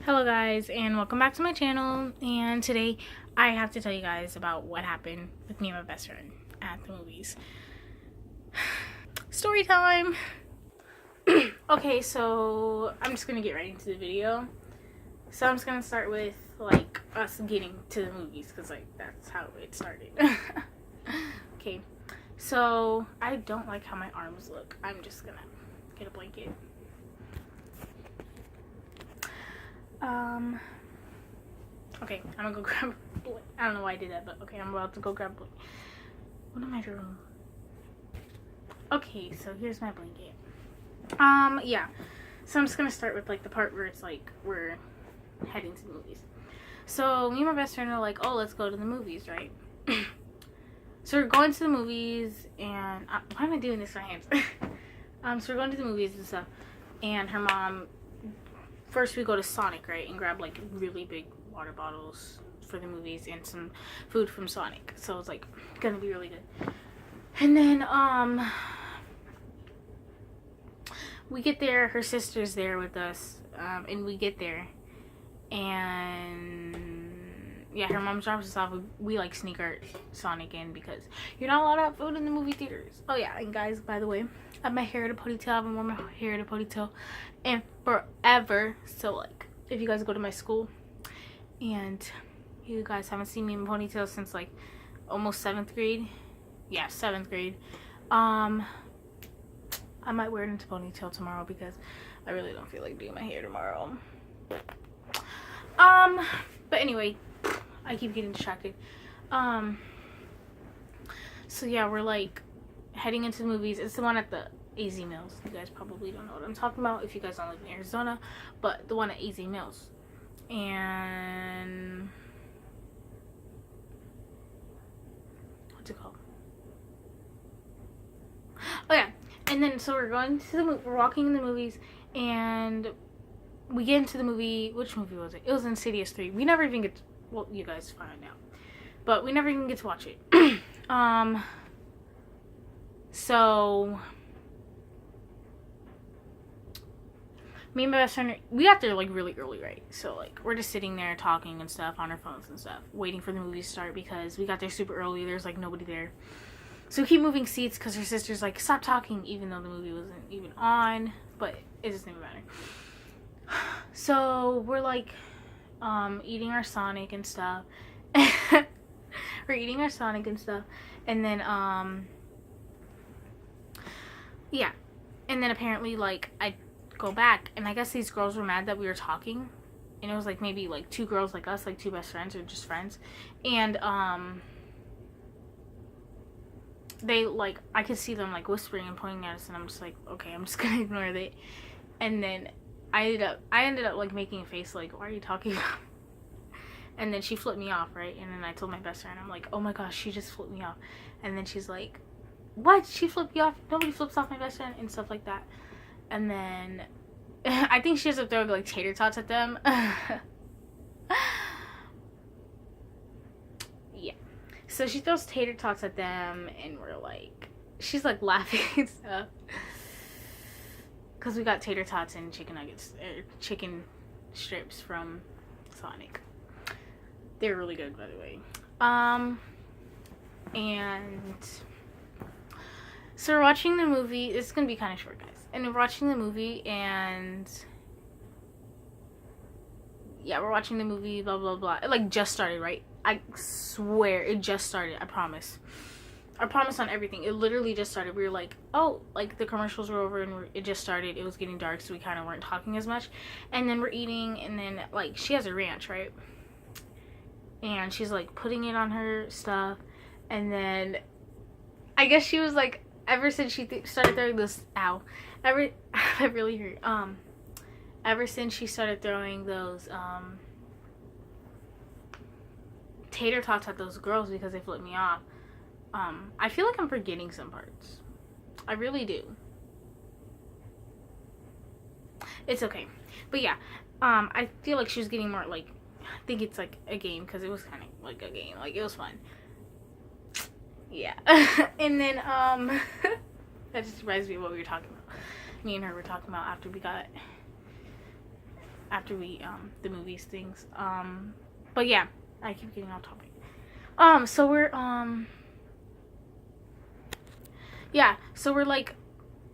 Hello guys, and welcome back to my channel. And today I have to tell you guys about what happened with me and my best friend at the movies. Story time. Okay, so I'm just gonna get right into the video. So I'm just gonna start with like us getting to the movies, because like that's how it started. Okay, so I don't like how my arms look. I'm just gonna get a blanket. Okay, I'm gonna go grab a blanket. I don't know why I did that, but okay, I'm about to go grab a blanket. What am I doing? Okay, so here's my blanket. Yeah. So I'm just gonna start with like the part where it's like we're heading to the movies. So me and my best friend are like, oh, let's go to the movies, right? So we're going to the movies, and why am I doing this with my hands? So we're going to the movies and stuff, and her mom. First we go to Sonic, right, and grab like really big water bottles for the movies and some food from Sonic. So it's like gonna be really good. And then we get there, her sister's there with us, and we get there, and yeah, her mom drops us off. We like sneak our Sonic in because you're not allowed to have food in the movie theaters. Oh yeah, and guys, by the way, I have my hair in a ponytail. I haven't worn my hair in a ponytail and forever. So like, if you guys go to my school and you guys haven't seen me in a ponytail since like almost 7th grade, yeah, 7th grade, I might wear it into ponytail tomorrow because I really don't feel like doing my hair tomorrow. But anyway, I keep getting distracted. So yeah, we're like heading into the movies. It's the one at the AZ Mills. You guys probably don't know what I'm talking about if you guys don't live in Arizona, but the one at AZ Mills. And what's it called? Oh yeah. And then so we're going to the we're walking in the movies, and we get into the movie. Which movie was it? It was Insidious 3. We never even get to, well, you guys find out, but we never even get to watch it. So me and my best friend, we got there like really early, right? So like we're just sitting there talking and stuff on our phones and stuff, waiting for the movie to start because we got there super early. There's like nobody there. So we keep moving seats because her sister's like, stop talking, even though the movie wasn't even on, but it doesn't even matter. So we're like eating our Sonic and stuff. We're eating our Sonic and stuff, and then yeah, and then apparently like I go back, and I guess these girls were mad that we were talking, and it was like maybe like two girls like us, like two best friends or just friends, and they like, I could see them like whispering and pointing at us, and I'm just like, okay, I'm just gonna ignore it. And then I ended up like making a face like, why are you talking about? And then she flipped me off, right? And then I told my best friend, I'm like, oh my gosh, she just flipped me off. And then she's like, what? She flipped you off? Nobody flips off my best friend, and stuff like that. And then I think she ends up throwing like tater tots at them. Yeah. So she throws tater tots at them, and we're like, she's like laughing and stuff. Because we got tater tots and chicken nuggets, chicken strips from Sonic. They're really good, by the way. And so we're watching the movie. It's gonna be kind of short, guys. And we're watching the movie, and yeah, we're watching the movie. Blah blah blah. It like just started, right? I swear it just started. I promise. I promise on everything. It literally just started. We were like, oh, like the commercials were over and it just started. It was getting dark, so we kind of weren't talking as much. And then we're eating, and then like she has a ranch, right? And she's like putting it on her stuff, and then I guess she was like, ever since she started throwing this, ow, that really hurt. Ever since she started throwing those tater tots at those girls because they flipped me off, I feel like I'm forgetting some parts. I really do. It's okay, but yeah, I feel like she was getting more like, I think it's like a game, because it was kind of like a game. Like, it was fun. Yeah. And then, that just reminds me of what we were talking about. Me and her were talking about after we got after we the movies things. But yeah, I keep getting off topic. So we're yeah, so we're like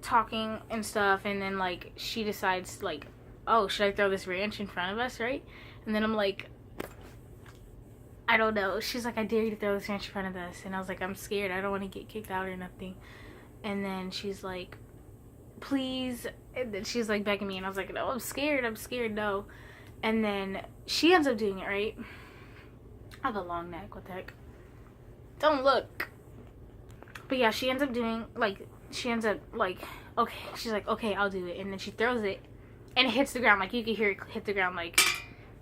talking and stuff, and then like she decides like, oh, should I throw this ranch in front of us, right? And then I'm like, I don't know. She's like, I dare you to throw this ranch in front of us. And I was like, I'm scared. I don't want to get kicked out or nothing. And then she's like, please. And then she's like begging me. And I was like, no, I'm scared. I'm scared. No. And then she ends up doing it, right? I have a long neck. What the heck? Don't look. But yeah, she ends up doing, like, okay. She's like, okay, I'll do it. And then she throws it. And it hits the ground. Like, you can hear it hit the ground, like,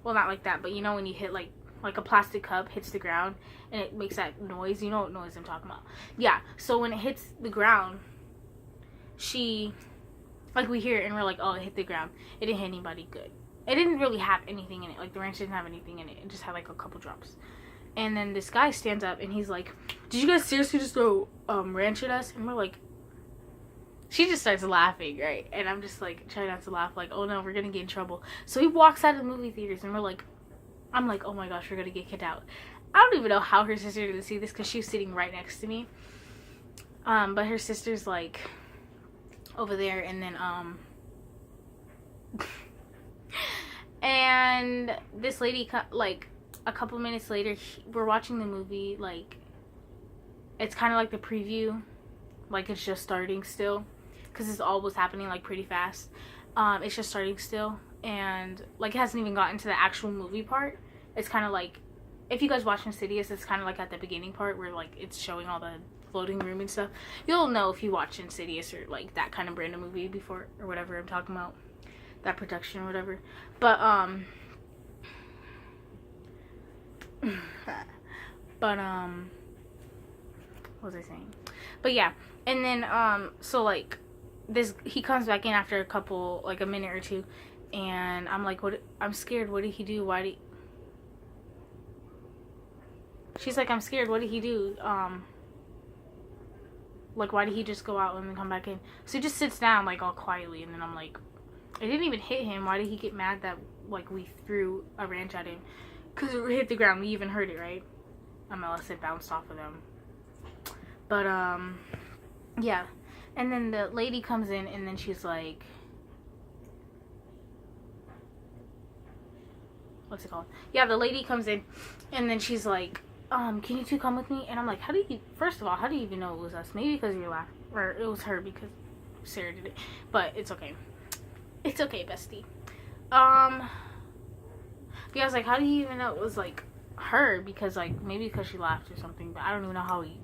well, not like that. But you know when you hit, like a plastic cup hits the ground and it makes that noise. You know what noise I'm talking about. Yeah, so when it hits the ground, she, like, we hear it and we're like, oh, it hit the ground. It didn't hit anybody good. It didn't really have anything in it. Like, the ranch didn't have anything in it. It just had like a couple drops. And then this guy stands up and he's like, did you guys seriously just throw ranch at us? And we're like, she just starts laughing, right? And I'm just like trying not to laugh, like, oh no, we're gonna get in trouble. So he walks out of the movie theaters and we're like, I'm like, oh my gosh, we're gonna get kicked out. I don't even know how her sister didn't see this because she was sitting right next to me. But her sister's like over there, and then and this lady, like a couple minutes later, we're watching the movie. Like, it's kind of like the preview, like it's just starting still, because this all was happening like pretty fast. It's just starting still. And like it hasn't even gotten to the actual movie part. It's kind of like, if you guys watch Insidious, it's kind of like at the beginning part where like it's showing all the floating room and stuff. You'll know if you watch Insidious or like that kind of brand of movie before, or whatever I'm talking about, that production or whatever. But what was I saying? But yeah, and then so like he comes back in after a minute or two. And I'm like, what? I'm scared. What did he do? She's like, I'm scared. What did he do? Like, why did he just go out and then come back in? So he just sits down, like, all quietly. And then I'm like, it didn't even hit him. Why did he get mad that, like, we threw a ranch at him? Because it hit the ground. We even heard it, right? Unless it bounced off of them. But, yeah. And then the lady comes in, and then she's like, what's it called? Yeah, the lady comes in, and then she's like, can you two come with me? And I'm like, first of all, how do you even know it was us? Maybe because you're laughing, or it was her because Sarah did it. But it's okay. It's okay, bestie. Yeah, I was like, how do you even know it was like her? Because like, maybe because she laughed or something, but I don't even know how he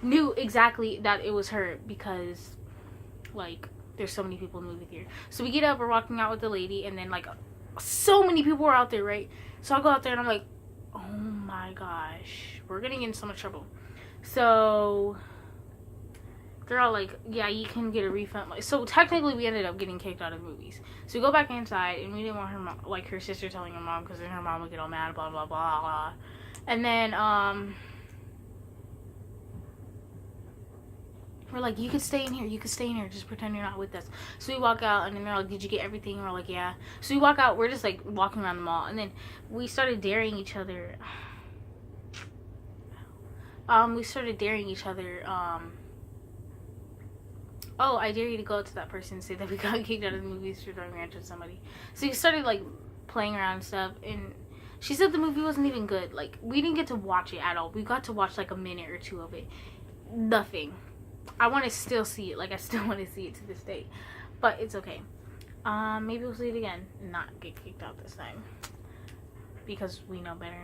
knew exactly that it was her, because like, there's so many people in the movie theater. So we get up, we're walking out with the lady, and then like so many people were out there, right? So I go out there and I'm like, oh my gosh, we're gonna get in so much trouble. So they're all like, yeah, you can get a refund. Like, so technically we ended up getting kicked out of the movies. So we go back inside, and we didn't want her mom, like her sister telling her mom, because then her mom would get all mad, blah blah blah blah. And then we're like, you can stay in here, just pretend you're not with us. So we walk out, and then they're like, did you get everything? And we're like, yeah. So we walk out, we're just like walking around the mall, and then we started daring each other. Oh, I dare you to go up to that person and say that we got kicked out of the movies for throwing ranch at somebody. So we started like playing around and stuff, and she said the movie wasn't even good. Like, we didn't get to watch it at all. We got to watch like a minute or two of it. Nothing. I want to still see it. Like, I still want to see it to this day. But it's okay. Maybe we'll see it again and not get kicked out this time, because we know better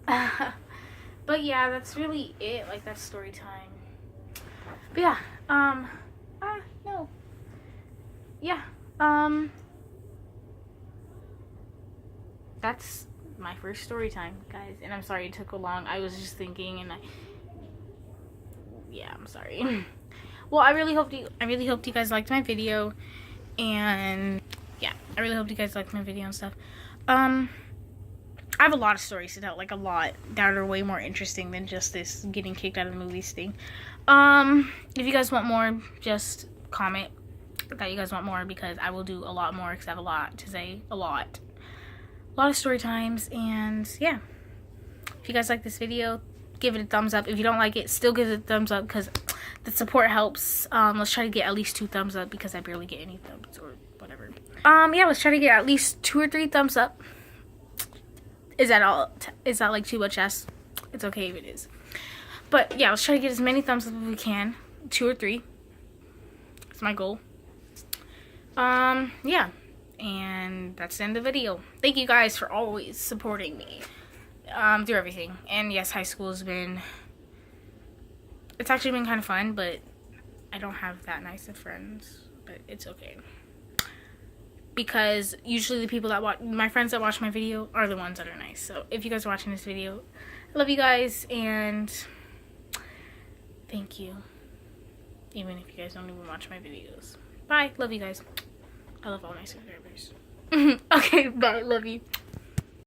now. But yeah, that's really it. Like, that's story time. But yeah, no. Yeah, that's my first story time, guys. And I'm sorry it took so long. I was just thinking, and yeah, I'm sorry. Well, I really hoped you guys liked my video, and yeah, I really hoped you guys liked my video and stuff. I have a lot of stories to tell, like a lot, that are way more interesting than just this getting kicked out of the movies thing. If you guys want more, just comment, that you guys want more, because I will do a lot more because I have a lot to say. A lot of story times. And yeah, if you guys like this video, give it a thumbs up. If you don't like it, still give it a thumbs up, because the support helps. Let's try to get at least 2 thumbs up, because I barely get any thumbs or whatever. Yeah, let's try to get at least 2 or 3 thumbs up. Is that all? Is that like too much ask? It's okay if it is. But yeah, let's try to get as many thumbs up as we can. 2 or 3. That's my goal. Yeah. And that's the end of the video. Thank you guys for always supporting me through everything. And yes, high school has been, it's actually been kind of fun, but I don't have that nice of friends. But it's okay, because usually the people that watch, my friends that watch my video, are the ones that are nice. So if you guys are watching this video, I love you guys, and thank you, even if you guys don't even watch my videos. Bye. Love you guys. I love all my subscribers. Okay, bye. Love you.